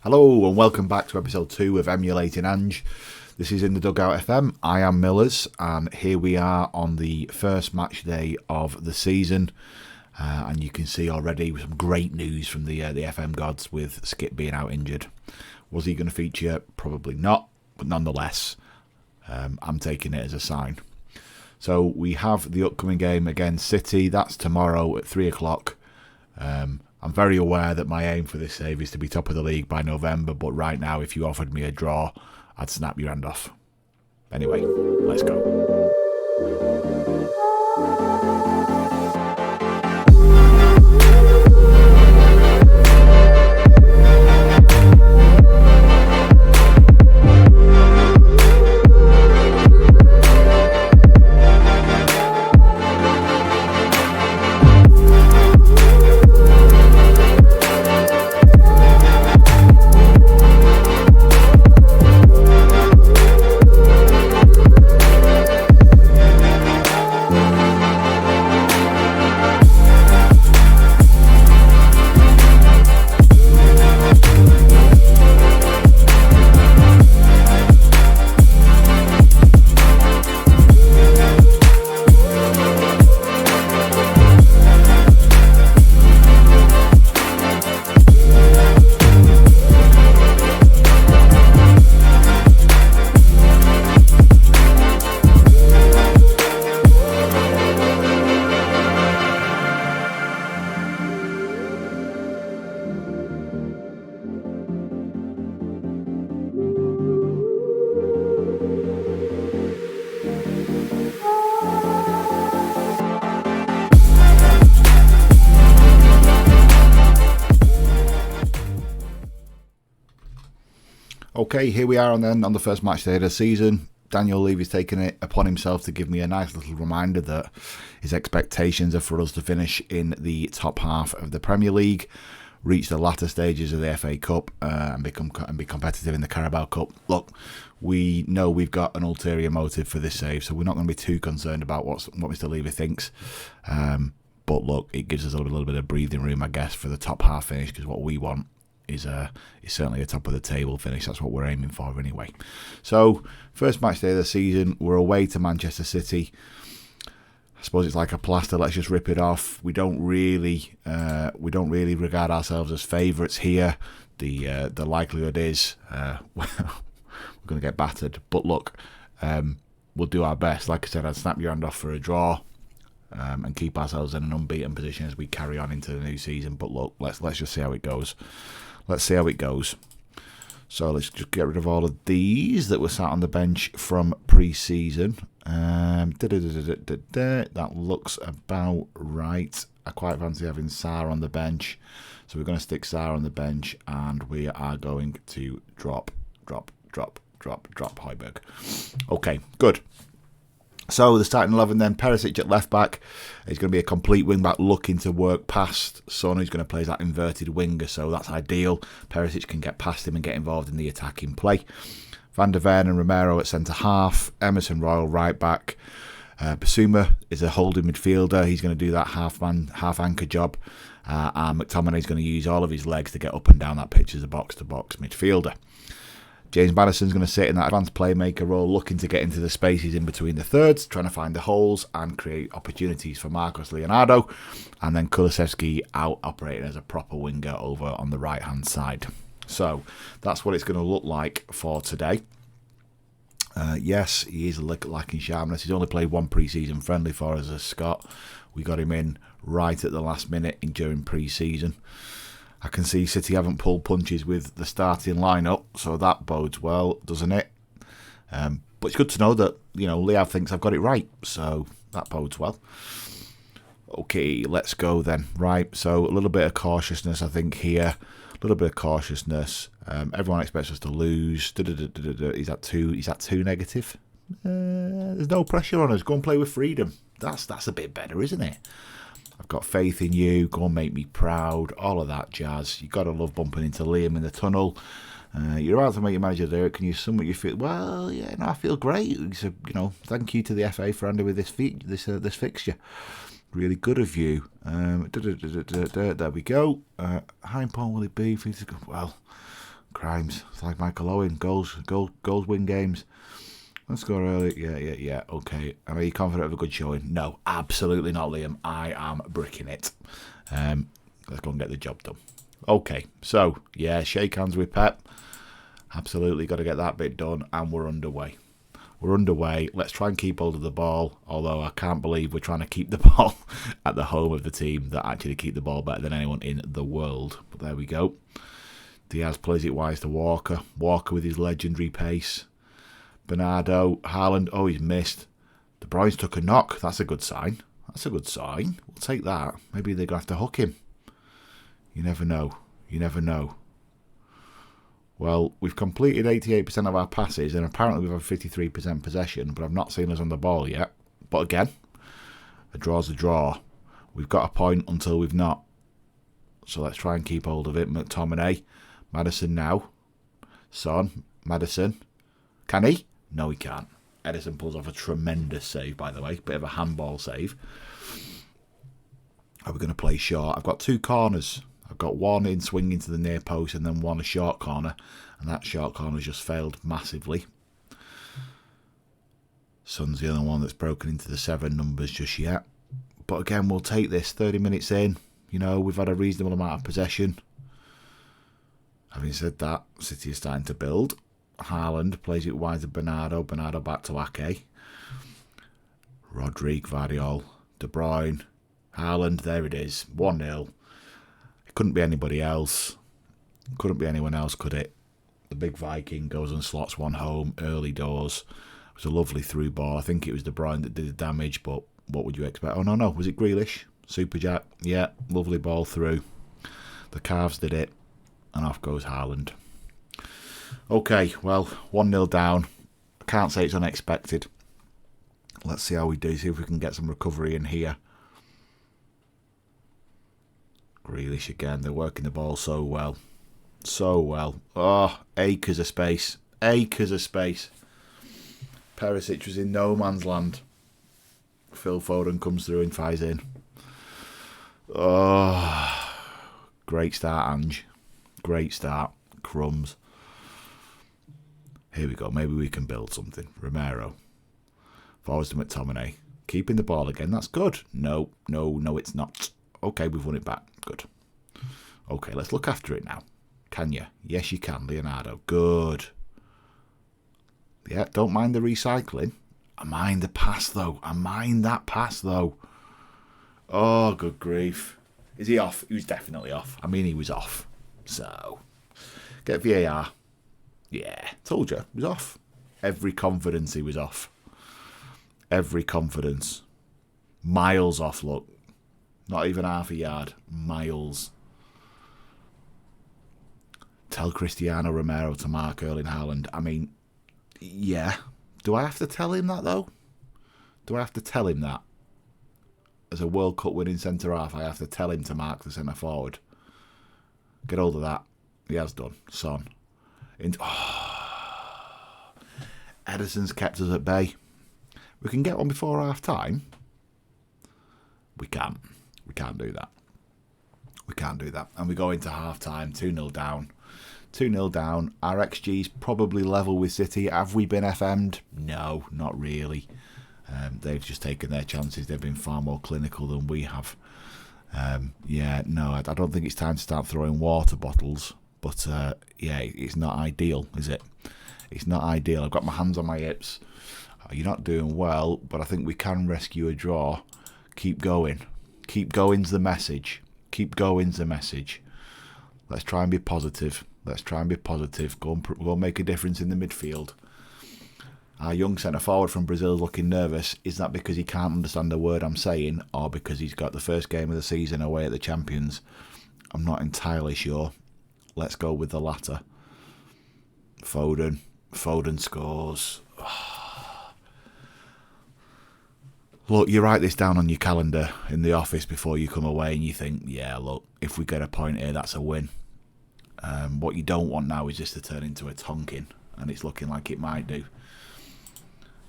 Hello and welcome back to episode 2 of Emulating Ange. This is In The Dugout FM. I am Millers and here we are on the first match day of the season. And you can see already some great news from the FM gods with Skip being out injured. Was he going to feature? Probably not, but nonetheless, I'm taking it as a sign. So we have the upcoming game against City. That's tomorrow at 3 o'clock. I'm very aware that my aim for this save is to be top of the league by November, but right now, if you offered me a draw, I'd snap your hand off. Anyway, let's go. Okay, here we are on the first match day of the season. Daniel Levy's taken it upon himself to give me a nice little reminder that his expectations are for us to finish in the top half of the Premier League, reach the latter stages of the FA Cup and be competitive in the Carabao Cup. Look, we know we've got an ulterior motive for this save, so we're not going to be too concerned about what Mr. Levy thinks. But look, it gives us a little bit of breathing room, I guess, for the top half finish, because what we want is certainly a top of the table finish. That's what we're aiming for anyway. So first match day of the season, we're away to Manchester City. I suppose it's like a plaster. Let's just rip it off. We don't really regard ourselves as favourites here. The likelihood is we're going to get battered. But look, we'll do our best. Like I said, I'd snap your hand off for a draw. And keep ourselves in an unbeaten position as we carry on into the new season. But look, let's just see how it goes. Let's see how it goes. So let's just get rid of all of these that were sat on the bench from pre-season. That looks about right. I quite fancy having Sarr on the bench. So we're going to stick Sarr on the bench and we are going to drop Højbjerg. Okay, good. So the starting 11 then, Perisic at left back. He's going to be a complete wing back looking to work past Son, who's going to play as that inverted winger, so that's ideal. Perisic can get past him and get involved in the attacking play. Van der Ven and Romero at centre half. Emerson Royal right back. Basuma is a holding midfielder. He's going to do that half anchor job. And McTominay's going to use all of his legs to get up and down that pitch as a box-to-box midfielder. James Maddison's going to sit in that advanced playmaker role, looking to get into the spaces in between the thirds, trying to find the holes and create opportunities for Marcos Leonardo. And then Kulusevski out operating as a proper winger over on the right-hand side. So that's what it's going to look like for today. Yes, he is lacking sharpness. He's only played one pre-season friendly for us as Scott. We got him in right at the last minute during pre-season. I can see City haven't pulled punches with the starting lineup, so that bodes well, doesn't it? But it's good to know that, Leo thinks I've got it right, so that bodes well. Okay, let's go then. Right, so a little bit of cautiousness, I think, here. A little bit of cautiousness. Everyone expects us to lose. Is that too negative? There's no pressure on us. Go and play with freedom. That's a bit better, isn't it? I've got faith in you. Go and make me proud. All of that jazz. You've got to love bumping into Liam in the tunnel. You're about to make your manager there. Can you sum what you feel? Well, yeah, no, I feel great. So, thank you to the FA for handing with this fixture. Really good of you. There we go. How important will it be for you to go? Well, Crimes. It's like Michael Owen. Goals win games. Let's go early. Yeah. Okay. Are you confident of a good showing? No, absolutely not, Liam. I am bricking it. Let's go and get the job done. Okay. So, yeah, shake hands with Pep. Absolutely got to get that bit done, and we're underway. Let's try and keep hold of the ball, although I can't believe we're trying to keep the ball at the home of the team that actually keep the ball better than anyone in the world. But there we go. Diaz plays it wise to Walker. Walker with his legendary pace. Bernardo, Haaland, he's missed. De Bruyne's took a knock. That's a good sign. We'll take that. Maybe they're going to have to hook him. You never know. Well, we've completed 88% of our passes, and apparently we've had 53% possession, but I've not seen us on the ball yet. But again, a draw's a draw. We've got a point until we've not. So let's try and keep hold of it. McTominay, Maddison now. Son, Maddison. Can he? No, he can't. Edison pulls off a tremendous save, by the way. Bit of a handball save. Are we going to play short? I've got 2 corners. I've got one in swinging to the near post and then one a short corner. And that short corner's just failed massively. Son's the only one that's broken into the 7 numbers just yet. But again, we'll take this 30 minutes in. We've had a reasonable amount of possession. Having said that, City is starting to build. Haaland plays it wide to Bernardo. Bernardo back to Ake. Rodrigue, Vardiol, De Bruyne, Haaland. There it is. 1-0. It couldn't be anybody else. Couldn't be anyone else, could it? The big Viking goes and slots one home early doors. It was a lovely through ball. I think it was De Bruyne that did the damage, but what would you expect? Oh, no. Was it Grealish? Super Jack. Yeah, lovely ball through. The Calves did it. And off goes Haaland. Okay, well, 1-0 down. I can't say it's unexpected. Let's see how we do. See if we can get some recovery in here. Grealish again. They're working the ball so well. Oh, acres of space. Perisic was in no man's land. Phil Foden comes through and fires in. Oh, great start, Ange. Great start. Crumbs. Here we go. Maybe we can build something. Romero. Forwards to McTominay. Keeping the ball again. That's good. No, it's not. Okay, we've won it back. Good. Okay, let's look after it now. Can you? Yes, you can, Leonardo. Good. Yeah, don't mind the recycling. I mind the pass, though. I mind that pass, though. Oh, good grief. Is he off? He was definitely off. I mean, he was off. So, get VAR. Yeah, told you. He was off. Every confidence he was off. Every confidence. Miles off, look. Not even half a yard. Miles. Tell Cristiano Romero to mark Erling Haaland. I mean, yeah. Do I have to tell him that, though? Do I have to tell him that? As a World Cup winning centre-half, I have to tell him to mark the centre-forward. Get hold of that. He has done. Son. Edison's kept us at bay. We can get one before half-time. We can't. We can't do that. And we go into half-time, 2-0 down. 2-0 down. Our XG's probably level with City. Have we been FM'd? No, not really. They've just taken their chances. They've been far more clinical than we have. I don't think it's time to start throwing water bottles. But, it's not ideal, is it? It's not ideal. I've got my hands on my hips. You're not doing well, but I think we can rescue a draw. Keep going. Keep going's the message. Let's try and be positive. Go and make a difference in the midfield. Our young centre-forward from Brazil is looking nervous. Is that because he can't understand a word I'm saying, or because he's got the first game of the season away at the Champions? I'm not entirely sure. Let's go with the latter. Foden scores. Look, you write this down on your calendar in the office before you come away and you think, yeah, look, if we get a point here, that's a win. What you don't want now is just to turn into a tonking, and it's looking like it might do.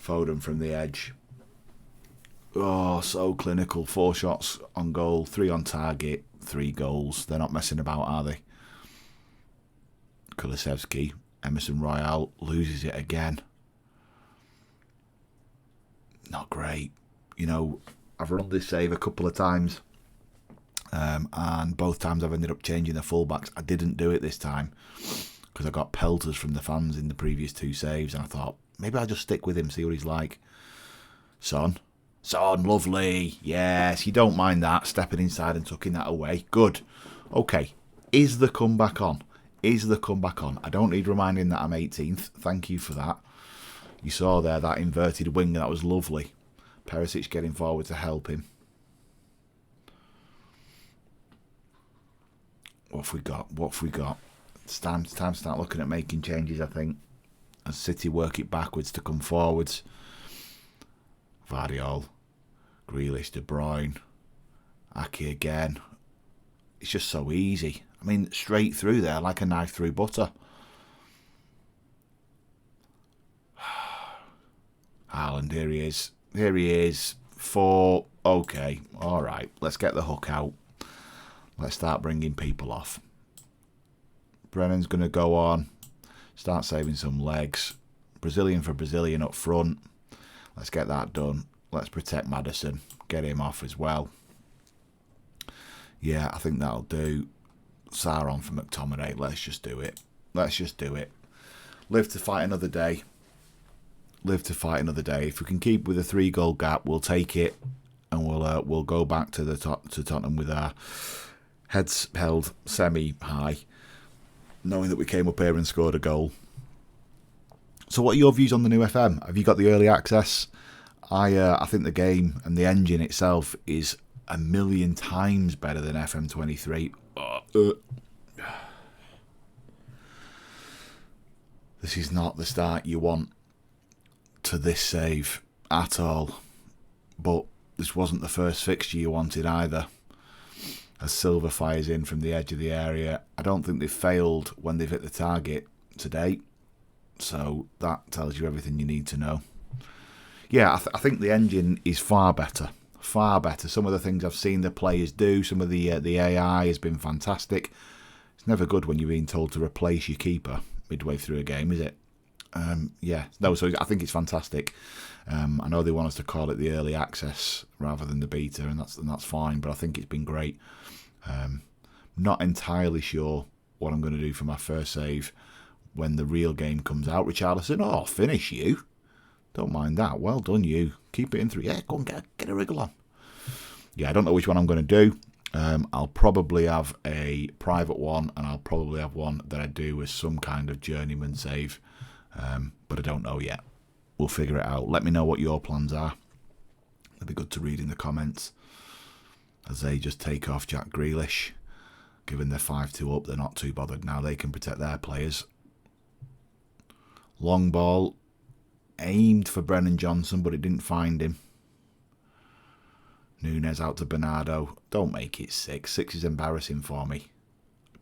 Foden from the edge. Oh, so clinical. 4 shots on goal, 3 on target, 3 goals. They're not messing about, are they? Kulusevski. Emerson Royale loses it again. Not great. You know, I've run this save a couple of times, and both times I've ended up changing the fullbacks. I didn't do it this time because I got pelters from the fans in the previous 2 saves, and I thought, maybe I'll just stick with him, see what he's like. Son, lovely. Yes, you don't mind that, stepping inside and tucking that away. Good. Okay, is the comeback on? I don't need reminding that I'm 18th. Thank you for that. You saw there that inverted winger, that was lovely. Perisic getting forward to help him. What have we got? It's time to start looking at making changes, I think. As City work it backwards to come forwards. Vardiol, Grealish, De Bruyne, Ake again. It's just so easy. I mean, straight through there like a knife through butter. Haaland, here he is. 4. Okay, all right. Let's get the hook out. Let's start bringing people off. Brennan's going to go on. Start saving some legs. Brazilian for Brazilian up front. Let's get that done. Let's protect Maddison. Get him off as well. Yeah, I think that'll do. Sarr on for McTominay. Let's just do it. Live to fight another day. If we can keep with a 3-goal gap, we'll take it, and we'll go back to Tottenham with our heads held semi-high, knowing that we came up here and scored a goal. So what are your views on the new FM? Have you got the early access? I think the game and the engine itself is a million times better than FM23. This is not the start you want to this save at all. But this wasn't the first fixture you wanted either. As Silva fires in from the edge of the area. I don't think they've failed when they've hit the target to date. So that tells you everything you need to know. Yeah, I think the engine is far better. Far better. Some of the things I've seen the players do, some of the AI has been fantastic. It's never good when you're being told to replace your keeper midway through a game, is it? So I think it's fantastic. I know they want us to call it the early access rather than the beta, and that's fine, but I think it's been great. Not entirely sure what I'm going to do for my first save when the real game comes out. Richarlison, finish you. Don't mind that. Well done, you. Keep it in 3. Yeah, go and get a wriggle on. Yeah, I don't know which one I'm going to do. I'll probably have a private one, and I'll probably have one that I do as some kind of journeyman save. But I don't know yet. We'll figure it out. Let me know what your plans are. It'd be good to read in the comments. As they just take off Jack Grealish. Given they're 5-2 up, they're not too bothered now. They can protect their players. Long ball. Aimed for Brennan Johnson, but it didn't find him. Nunez out to Bernardo. Don't make it 6. 6 is embarrassing for me.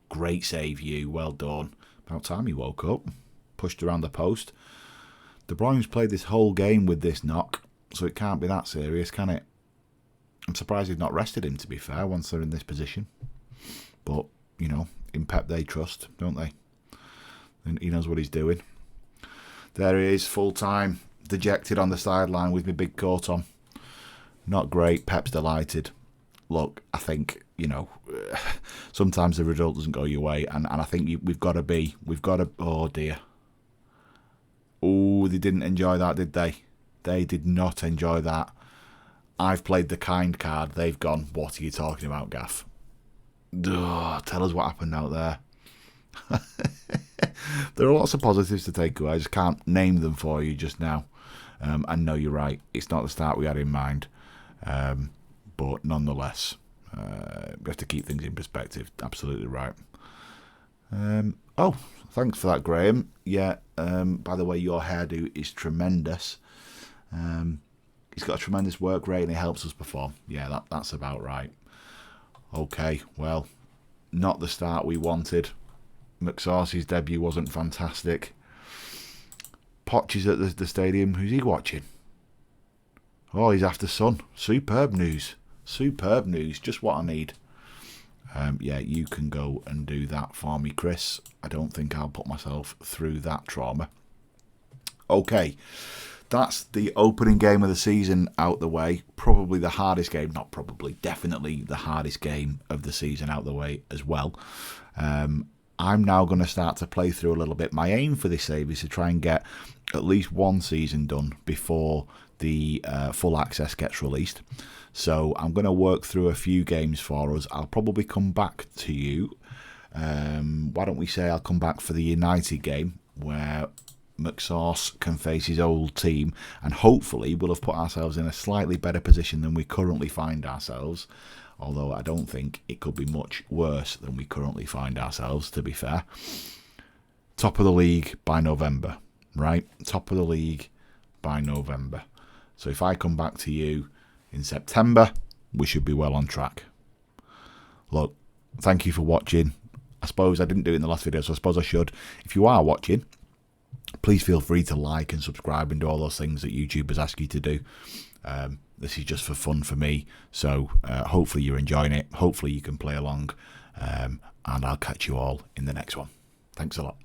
Great save, you. Well done. About time you woke up. Pushed around the post. De Bruyne's played this whole game with this knock, so it can't be that serious, can it? I'm surprised they've not rested him, to be fair, once they're in this position. But, you know, in Pep they trust, don't they? And he knows what he's doing. There he is, full time, dejected on the sideline with my big coat on. Not great. Pep's delighted. Look, I think, you know, sometimes the result doesn't go your way, and I think we've got to, oh dear. Oh, they didn't enjoy that, did they? They did not enjoy that. I've played the kind card. They've gone, what are you talking about, Gaff? Ugh, tell us what happened out there. There are lots of positives to take away. I just can't name them for you just now. And no, you're right. It's not the start we had in mind. But nonetheless, we have to keep things in perspective. Absolutely right. Thanks for that, Graham. Yeah, by the way, your hairdo is tremendous. He's got a tremendous work rate and it helps us perform. Yeah, that's about right. Okay, well, not the start we wanted. McSaucy's debut wasn't fantastic. Poch is at the stadium. Who's he watching? Oh, he's after Son. Superb news. Just what I need. yeah, you can go and do that for me, Chris. I don't think I'll put myself through that trauma. Okay, that's the opening game of the season out the way. Probably the hardest game, not probably, definitely the hardest game of the season out the way as well. I'm now going to start to play through a little bit. My aim for this save is to try and get at least one season done before the full access gets released. So I'm going to work through a few games for us. I'll probably come back to you. Why don't we say I'll come back for the United game where McSauce can face his old team, and hopefully we'll have put ourselves in a slightly better position than we currently find ourselves. Although I don't think it could be much worse than we currently find ourselves, to be fair. Top of the league by November, right? Top of the league by November. So if I come back to you in September, we should be well on track. Look, thank you for watching. I suppose I didn't do it in the last video, so I suppose I should. If you are watching, please feel free to like and subscribe and do all those things that YouTubers ask you to do. This is just for fun for me, so hopefully you're enjoying it. Hopefully you can play along, and I'll catch you all in the next one. Thanks a lot.